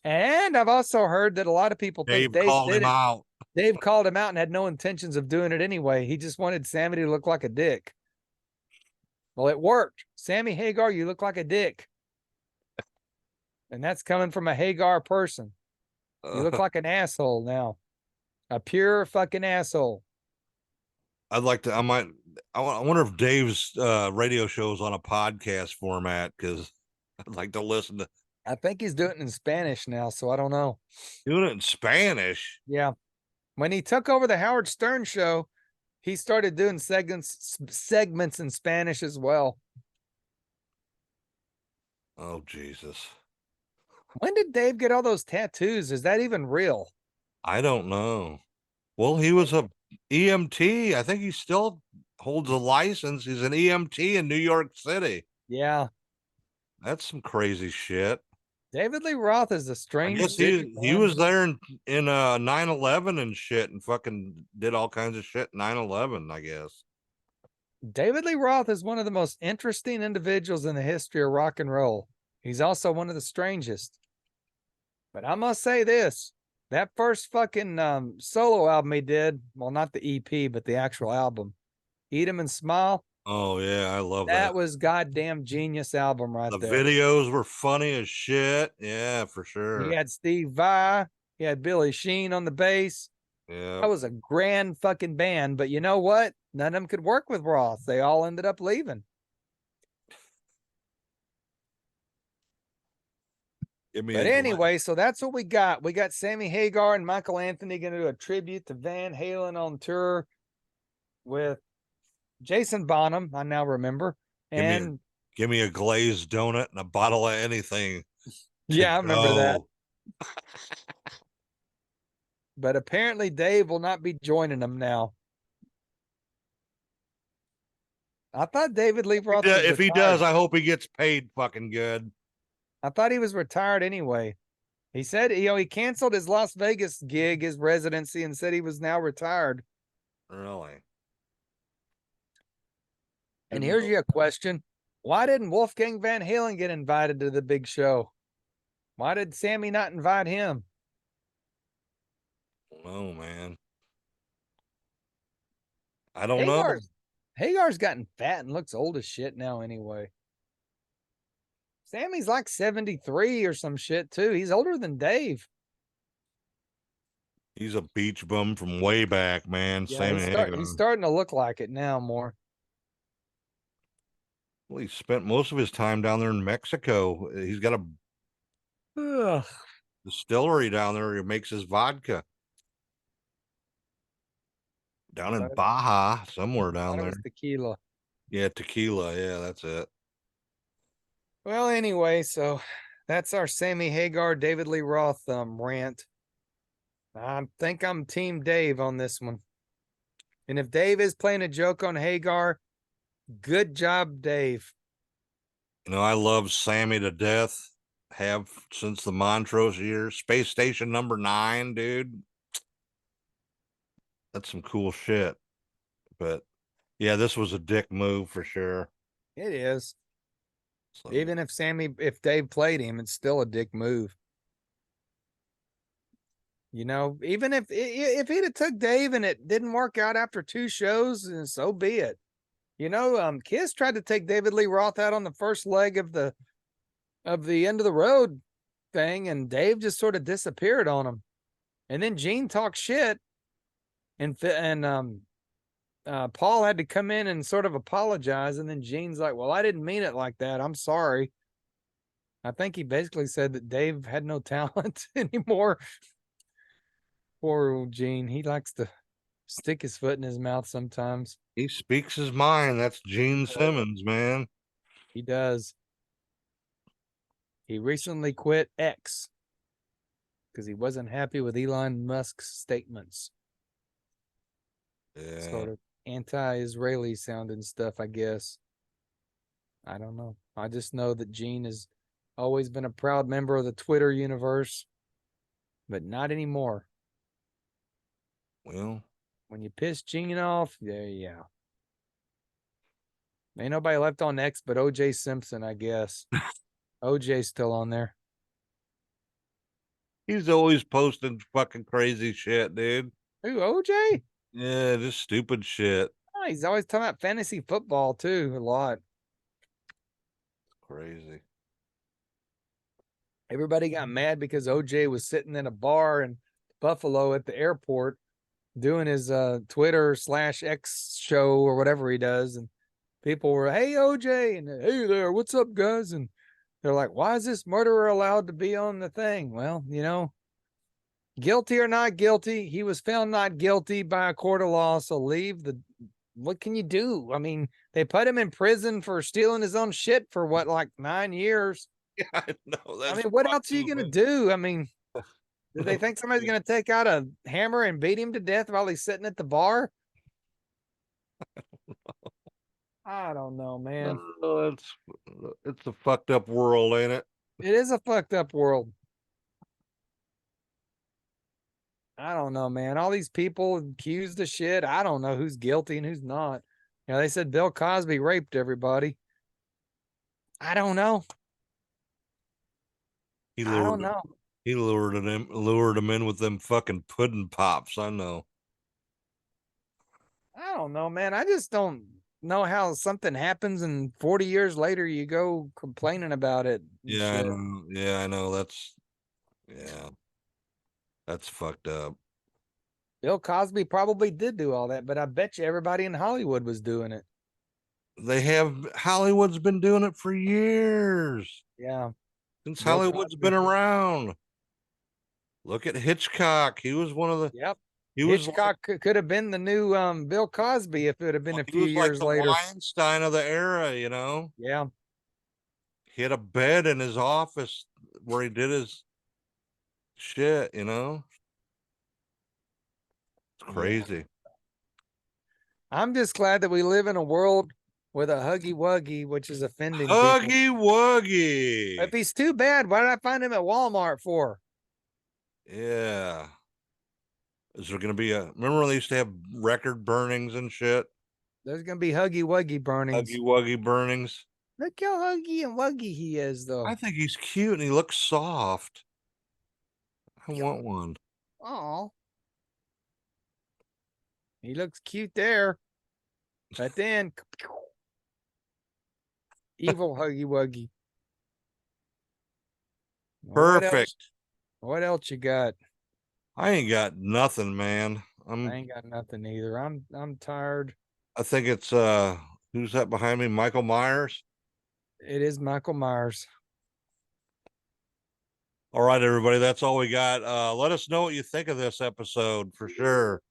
And I've also heard that a lot of people think Dave called him out. Dave called him out and had no intentions of doing it anyway. He just wanted Sammy to look like a dick. Well, it worked. Sammy Hagar, you look like a dick. And that's coming from a Hagar person. You look like an asshole now. A pure fucking asshole. I wonder if Dave's radio show is on a podcast format, because I'd like to listen to. I think he's doing it in Spanish now, so I don't know. Doing it in Spanish. Yeah. When he took over the Howard Stern show, he started doing segments in Spanish as well. Oh, Jesus. When did Dave get all those tattoos? Is that even real? I don't know. Well, he was a EMT. I think he still holds a license. He's an EMT in New York City. Yeah. That's some crazy shit. David Lee Roth is a I strange. guess he was there in 9/11 and shit, and fucking did all kinds of shit 9/11, I guess. David Lee Roth is one of the most interesting individuals in the history of rock and roll. He's also one of the strangest. But I must say this, that first fucking solo album he did, well, not the EP, but the actual album, Eat 'Em and Smile. Oh, yeah, I love that. That was goddamn genius album right The there. videos were funny as shit. Yeah, for sure. He had Steve Vai. He had Billy Sheen on the bass. Yeah. That was a grand fucking band. But you know what? None of them could work with Roth. They all ended up leaving. But anyway, so that's what we got. We got Sammy Hagar and Michael Anthony going to do a tribute to Van Halen on tour with Jason Bonham, I now remember. And give me a glazed donut and a bottle of anything. Yeah, I remember that. But apparently Dave will not be joining them now. I thought David Lee Roth was if he does, I hope he gets paid fucking good. I thought he was retired anyway. He said, he canceled his Las Vegas gig, his residency, and said he was now retired. Really? And here's your question. Why didn't Wolfgang Van Halen get invited to the big show? Why did Sammy not invite him? Oh, man. I don't know. Hagar's gotten fat and looks old as shit now anyway. Sammy's like 73 or some shit too. He's older than Dave. He's a beach bum from way back, man. Yeah, he's starting to look like it now more. Well, he spent most of his time down there in Mexico. He's got a distillery down there where he makes his vodka. Down in Baja, somewhere down there. Tequila. Yeah, tequila. Yeah, that's it. Well, anyway, so that's our Sammy Hagar, David Lee Roth rant. I think I'm Team Dave on this one. And if Dave is playing a joke on Hagar, good job, Dave. I love Sammy to death. Have since the Montrose years. Space Station #9, dude. That's some cool shit. But yeah, this was a dick move for sure. It is. So, even if Dave played him, it's still a dick move. Even if he'd have took Dave and it didn't work out after 2 shows, so be it. Kiss tried to take David Lee Roth out on the first leg of the end of the road thing, and Dave just sort of disappeared on him. And then Gene talked shit, and Paul had to come in and sort of apologize, and then Gene's like, well, I didn't mean it like that. I'm sorry. I think he basically said that Dave had no talent anymore. Poor old Gene. He likes to stick his foot in his mouth sometimes. He speaks his mind. That's Gene Simmons, man. He does. He recently quit X because he wasn't happy with Elon Musk's statements. Yeah. Sort of anti-Israeli sounding stuff, I guess. I don't know. I just know that Gene has always been a proud member of the Twitter universe, but not anymore. Well, when you piss Gene off, yeah. Ain't nobody left on X but OJ Simpson, I guess. OJ's still on there. He's always posting fucking crazy shit, dude. Who, OJ? Yeah, just stupid shit. Oh, he's always talking about fantasy football too, a lot. Crazy. Everybody got mad because OJ was sitting in a bar in Buffalo at the airport doing his Twitter/X show or whatever he does. And people were, hey, OJ, and hey there, what's up, guys? And they're like, why is this murderer allowed to be on the thing? Well, you know, guilty or not guilty, he was found not guilty by a court of law. So what can you do? I mean, they put him in prison for stealing his own shit for what, like 9 years? Yeah, I know. I mean, what else are you going to do? I mean, do they think somebody's going to take out a hammer and beat him to death while he's sitting at the bar? I don't know, man. It's a fucked up world, ain't it? It is a fucked up world. I don't know, man. All these people accused of shit. I don't know who's guilty and who's not. You know, they said Bill Cosby raped everybody. I don't know. I don't know. He lured him in with them fucking pudding pops. I know. I don't know, man. I just don't know how something happens and 40 years later you go complaining about it. Yeah, I know. Yeah, I know. That's fucked up. Bill Cosby probably did do all that, but I bet you everybody in Hollywood was doing it. Hollywood's been doing it for years. Yeah. Since Bill Hollywood's Cosby. been around. Look at Hitchcock. He was one of the. Yep. He was Hitchcock could have been the new Bill Cosby if it had been a few years like later. the Weinstein of the era, you know. Yeah. He had a bed in his office where he did his shit, you know. It's crazy. I'm just glad that we live in a world with a huggy wuggy, which is offending Huggy people. wuggy. If he's too bad, why did I find him at Walmart for? Yeah. Is there going to be remember when they used to have record burnings and shit? There's going to be huggy wuggy burnings. Huggy wuggy burnings. Look how huggy and wuggy he is, though. I think he's cute and he looks soft. I want one. Oh, he looks cute there. But then, evil huggy wuggy. Perfect. What else you got? I ain't got nothing, man. I ain't got nothing either. I'm tired. I think it's who's that behind me? Michael Myers. It is Michael Myers. All right, everybody, that's all we got. Let us know what you think of this episode for sure.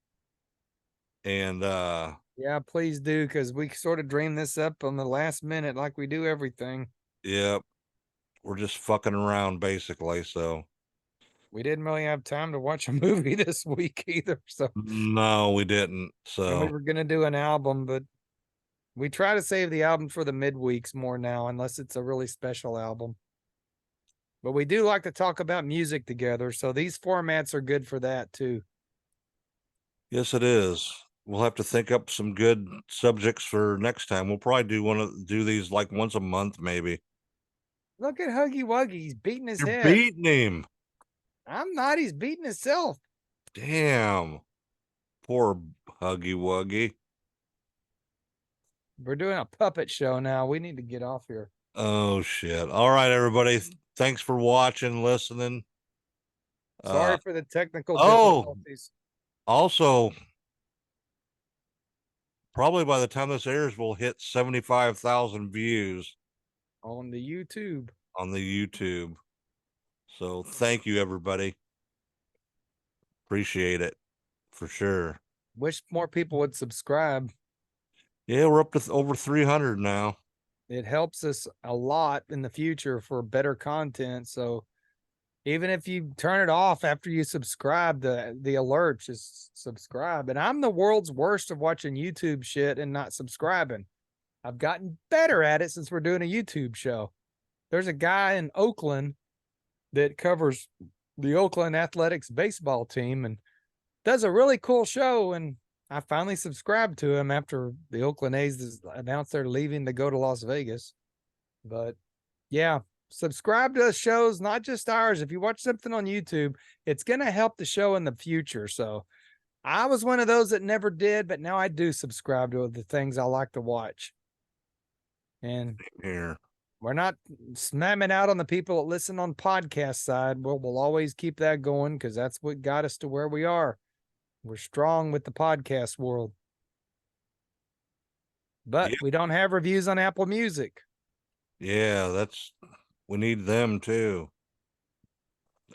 And yeah, please do, because we sort of dreamed this up on the last minute like we do everything. Yep. We're just fucking around basically, so we didn't really have time to watch a movie this week either. So no, we didn't. So and we were gonna do an album, but we try to save the album for the midweeks more now, unless it's a really special album. But we do like to talk about music together, so these formats are good for that too. Yes, it is. We'll have to think up some good subjects for next time. We'll probably do these like once a month, maybe. Look at Huggy Wuggy. He's beating his head. You're beating him. I'm not. He's beating himself. Damn. Poor Huggy Wuggy. We're doing a puppet show now. We need to get off here. Oh, shit. All right, everybody. Thanks for watching, listening. Sorry for the technical difficulties. Also, probably by the time this airs, we'll hit 75,000 views. On the YouTube. So thank you, everybody. Appreciate it for sure. Wish more people would subscribe. Yeah, we're up to over 300 now. It helps us a lot in the future for better content. So even if you turn it off after you subscribe, the alerts, just subscribe. And I'm the world's worst of watching YouTube shit and not subscribing. I've gotten better at it since we're doing a YouTube show. There's a guy in Oakland that covers the Oakland Athletics baseball team and does a really cool show. And I finally subscribed to him after the Oakland A's announced they're leaving to go to Las Vegas. But yeah, subscribe to shows, not just ours. If you watch something on YouTube, it's going to help the show in the future. So I was one of those that never did, but now I do subscribe to the things I like to watch. And Here. we're not slamming out on the people that listen on podcast side. We'll always keep that going because that's what got us to where we are. We're strong with the podcast world. But Yeah. we don't have reviews on Apple Music. Yeah, we need them too.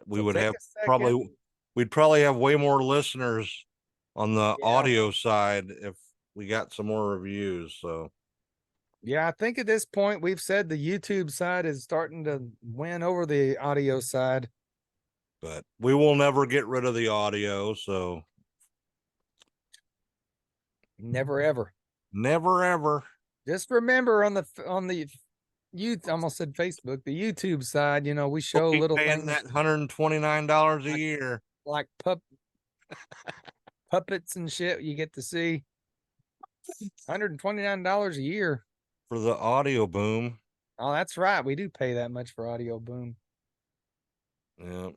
We So would take have a second. we'd probably have way more listeners on the Yeah. audio side if we got some more reviews. So Yeah, I think at this point we've said the YouTube side is starting to win over the audio side. but we will never get rid of the audio, so Never ever. never ever. Just remember on the I almost said Facebook, the YouTube side, we show Keep little paying things that $129 a like- year like puppets and shit you get to see. $129 a year. for the audio boom. Oh, that's right. We do pay that much for Audio Boom. Yeah.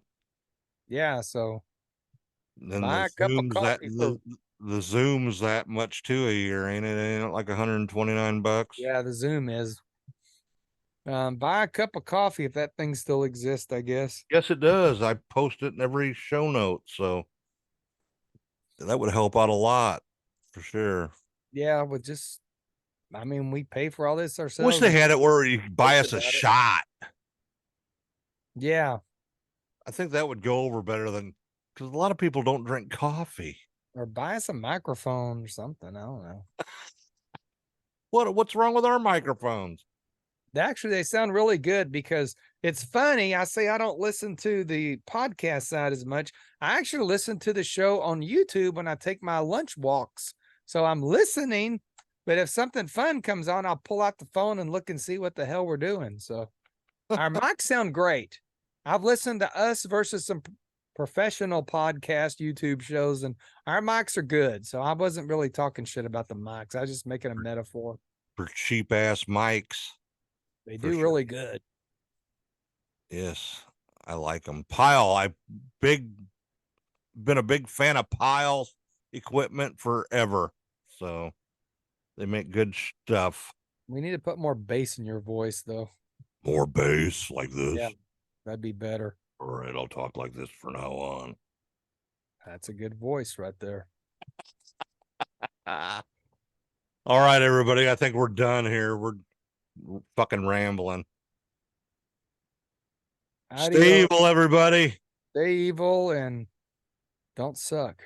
Yeah, so Then buy a cup of coffee the Zoom's that much too a year, ain't it? Ain't it like $129? yeah, the Zoom is. Buy a cup of coffee if that thing still exists, I guess. Yes, it does. I post it in every show note, so that would help out a lot for sure. Yeah, we pay for all this ourselves. Wish they had it where you could buy us a shot. Yeah, I think that would go over better than because a lot of people don't drink coffee. or buy us a microphone or something. I don't know. What's wrong with our microphones? Actually, they sound really good because it's funny. I say I don't listen to the podcast side as much. I actually listen to the show on YouTube when I take my lunch walks. So I'm listening, but if something fun comes on, I'll pull out the phone and look and see what the hell we're doing. So our mics sound great. I've listened to us versus some professional podcast YouTube shows, and our mics are good. So I wasn't really talking shit about the mics. I was just making a metaphor. For cheap ass mics. They For do sure. really good. Yes, I like them. I've been a big fan of Pyle's equipment forever. So they make good stuff. We need to put more bass in your voice, though. More bass like this. Yeah, that'd be better. All right, I'll talk like this from now on. That's a good voice right there. All right, everybody. I think we're done here. We're fucking rambling. Stay evil, everybody. Stay evil and don't suck.